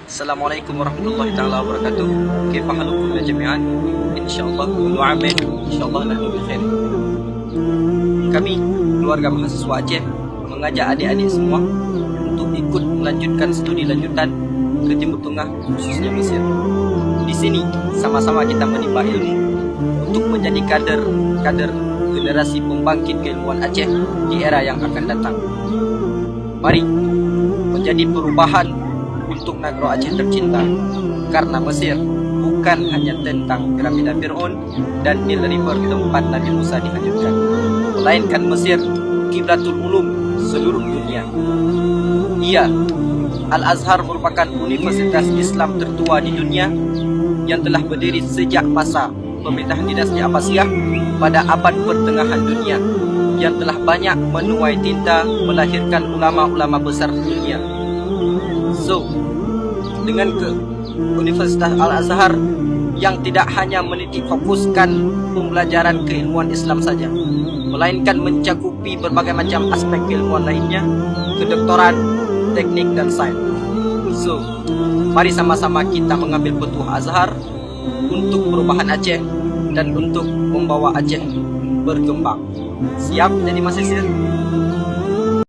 Assalamualaikum warahmatullahi taala wabarakatuh. Kaifa halukum ya jami'an? Insyaallah kullu amin. Insyaallah nahnu bi khair. Kami keluarga mahasiswa Aceh mengajak adik-adik semua untuk ikut melanjutkan studi lanjutan ke Timur Tengah, khususnya Mesir. Di sini sama-sama kita menimba ilmu untuk menjadi kader generasi pembangkit keilmuan Aceh di era yang akan datang. Mari menjadi perubahan untuk negara Aceh tercinta, karena Mesir bukan hanya tentang piramida Fir'aun dan Nil River tempat Nabi Musa dihanyutkan, melainkan Mesir kiblatul ulum seluruh dunia. Ia, Al-Azhar merupakan universitas Islam tertua di dunia yang telah berdiri sejak masa pemerintahan dinasti Abbasiyah pada abad pertengahan dunia, yang telah banyak menuai tinta melahirkan ulama-ulama besar dunia. So, dengan Universitas Al-Azhar yang tidak hanya menitik fokuskan pembelajaran keilmuan Islam saja, melainkan mencakupi berbagai macam aspek keilmuan lainnya, kedoktoran, teknik dan sains. So, mari sama-sama kita mengambil petuah Azhar untuk perubahan Aceh dan untuk membawa Aceh berkembang. Siap jadi mahasiswa?